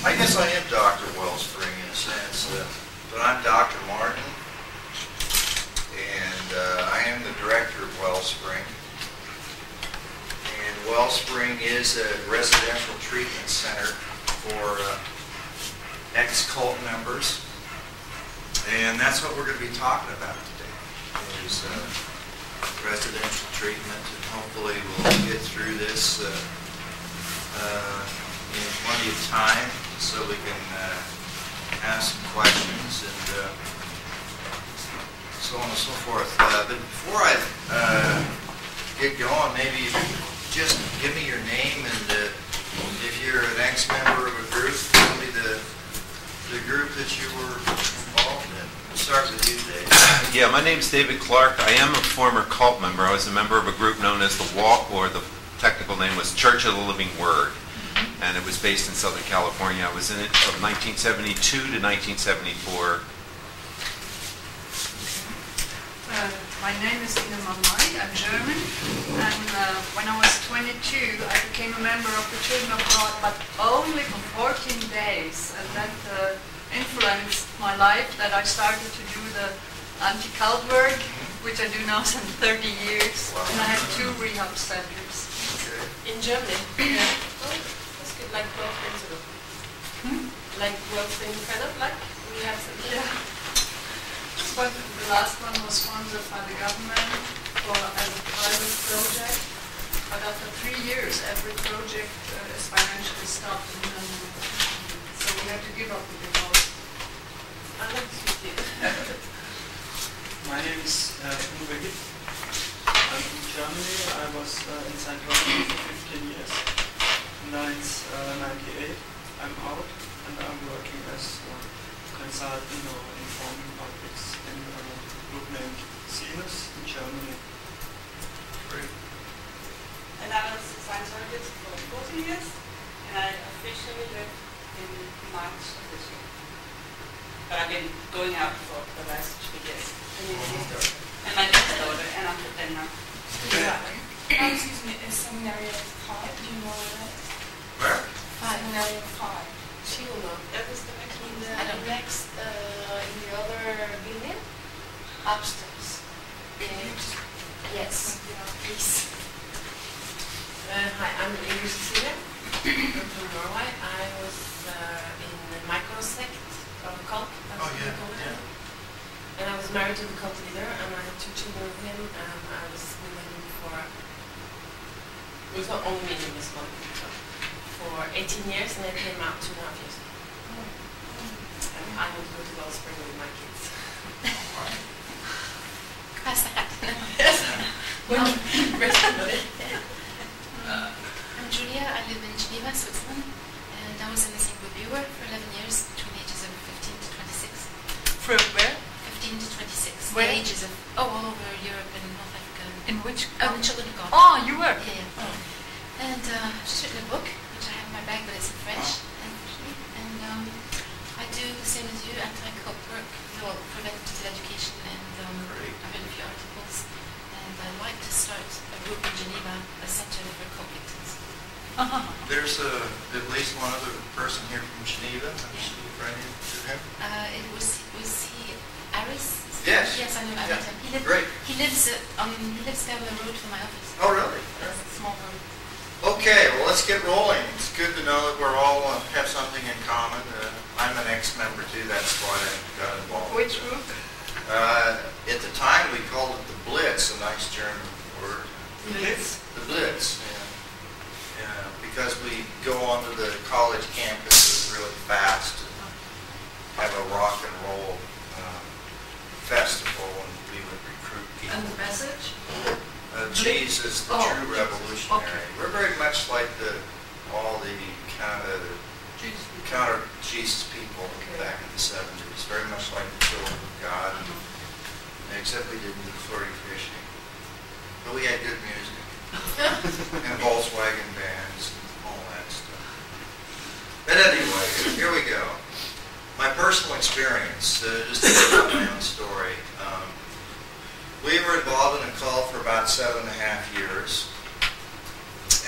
I guess I am Dr. Wellspring in a sense, but I'm Dr. Martin, and I am the director of Wellspring. And Wellspring is a residential treatment center for ex-cult members, and that's what we're going to be talking about today, is residential treatment, and hopefully we'll get through this in plenty of time so we can ask some questions and so on and so forth. But before I get going, maybe you could just give me your name, and if you're an ex-member of a group, tell me the group that you were involved in. We'll start with you, Dave. Yeah, my name's David Clark. I am a former cult member. I was a member of a group known as the Walk, or the technical name was Church of the Living Word, and it was based in Southern California. I was in it from 1972 to 1974. My name is Ina Mamai. I'm German, and when I was 22, I became a member of the Children of God, but only for 14 days, and that influenced my life, that I started to do the anti-cult work, which I do now some 30 years, and I have 2 rehab centers. In Germany? Yeah. Oh, that's good, like Wellsprings or like Wellsprings, kind of like rehab centers? Yeah. But the last one was sponsored by the government as a private project, but after 3 years, every project is financially stopped, and so we had to give up the divorce. My name is Uwe Hipp. I'm from Germany. I was in Scientology for 15 years. Now it's 98. I'm out, and I'm working as a consultant or informing publics in a group named Sinus in Germany. Great. And I was a Scientologist for 14 years, and I officially left in March of this year. But I've been going out for the last 2 years. And my next daughter, and I'm with them now. Excuse me, is Seminary of 5? Do you know where that is? Where? Seminary of 5. She will know. That was the next one. I don't know. Next, in the other building? Upstairs. Yes. Please. Hi, I'm Ingrid Cecilia. I'm from Norway. I was in the microsect of a cult. And I was married to the cult leader, and I had 2 children with him, and I was with him for, it was not only me in this one, for 18 years, and I came out 2.5 years ago. And I want to go to Wellspring with my kids. How's that? I'm Julia. I live in Geneva, Switzerland, and I was in the same group you were for 11 years, between the ages of 15 to 26. From where? 15 to 26. Where? The ages of all over Europe and North Africa. In which? The Children of God. Oh, you were? Yeah. Oh. And I've just written a book, which I have in my bag, but it's in French, unfortunately. And I do the same as you, anti-cult work, well, preventative education, and I've written a few articles. And I'd like to start a group in Geneva, a center for cult victims. There's at least one other person here from Geneva. I'm running into him. It was he Aris? Yes. Yes, I know Yeah. Aris. Great. He lives down the road from my office. Oh, really? It's a small room. Okay, well, let's get rolling. It's good to know that we're all have something in common. I'm an ex-member too. That's why I got involved. Which group? At the time, we called it the Blitz, a nice German word. Blitz? The Blitz, yeah. Because we go onto the college campuses really fast and have a rock and roll festival, and we would recruit people. And the message? Jesus, the true revolutionary. Okay. We're very much like all the counter Jesus people back in the 70s. Very much like the children of God, except we didn't do flirty fishing. But we had good music and Volkswagen bands and all that stuff. But anyway, here we go. My personal experience, just to tell my own story. We were involved in a cult for about 7.5 years.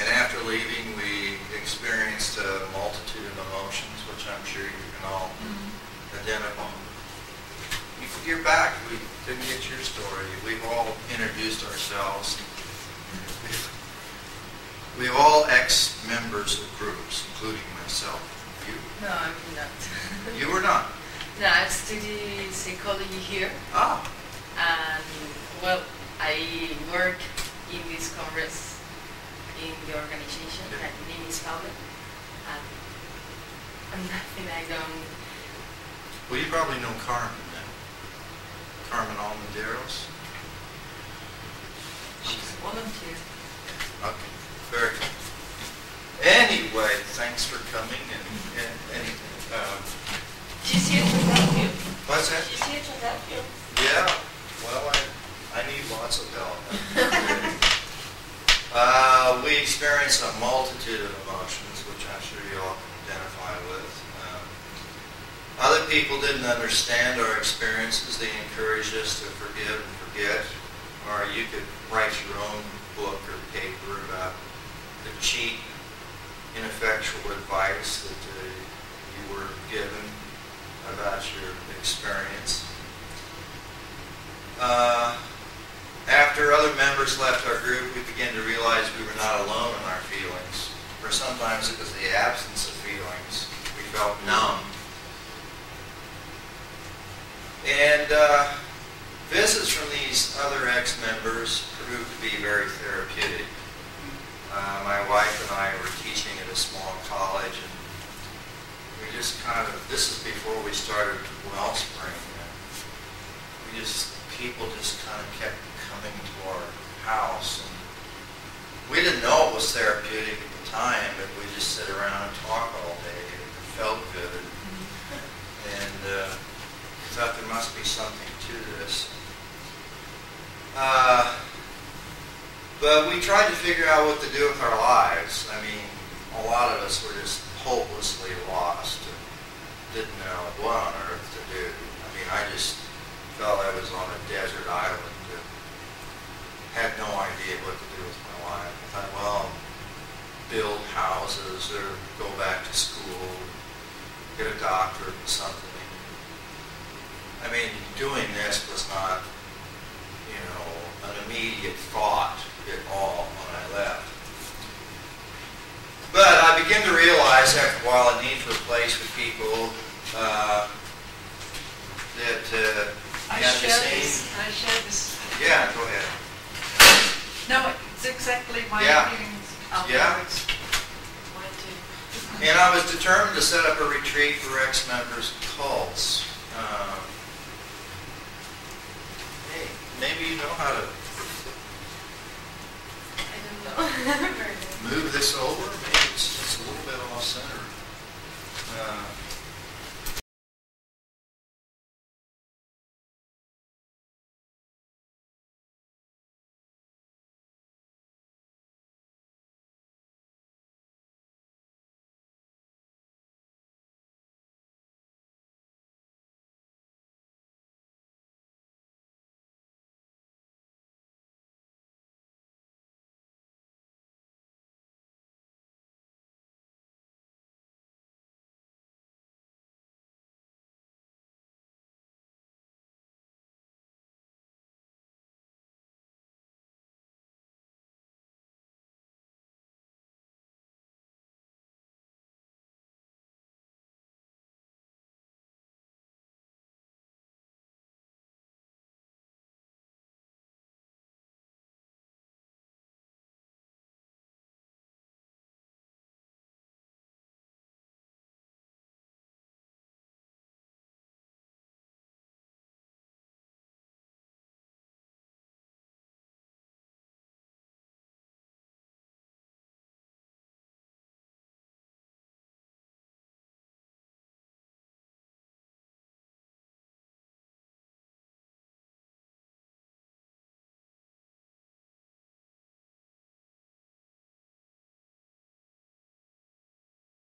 And after leaving, we experienced a multitude of emotions, which identify. You're back. We didn't get your story. We've all introduced ourselves. We've all ex-members of groups, including myself. You? No, I'm not. You were not? No, I study psychology here. Ah. And, well, I work in this congress in the organization. Yeah. My name is Pablo. And I'm nothing, I don't... Well, you probably know Carmen then. Carmen Almendaros. She's a volunteer. Okay, very good. Anyway, thanks for coming and anything. She's here to help you. What's that? She's here to help you. Yeah, well, I need lots of help. We experience a multitude of emotions, which I'm sure you all can identify with. Other people didn't understand our experiences. They encouraged us to forgive and forget. Or you could write your own book or paper about the cheap, ineffectual advice that you were given about your experience. After other members left our group, we began to realize we were not alone in our feelings. Or sometimes it was the absence of feelings. We felt numb. And visits from these other ex-members proved to be very therapeutic. My wife and I were teaching at a small college, and we just this is before we started Wellspring. People just kind of kept coming to our house. And we didn't know it was therapeutic at the time, but we just sit around and talk all day. It felt good. And thought there must be something to this. But we tried to figure out what to do with our lives. I mean, a lot of us were just hopelessly lost and didn't know what on earth to do. I mean, I just felt I was on a desert island and had no idea what to do with my life. I thought, well, build houses or go back to school, get a doctorate or something. I mean, doing this was not, an immediate thought at all when I left. But I began to realize after a while a need for a place with people that I had the share same. this. Yeah, go ahead. No, it's exactly my Yeah. feelings Yeah. afterwards. Mine too. And I was determined to set up a retreat for ex-members of cults. Hey, maybe you know how to I don't know. move this over. Maybe it's a little bit off center.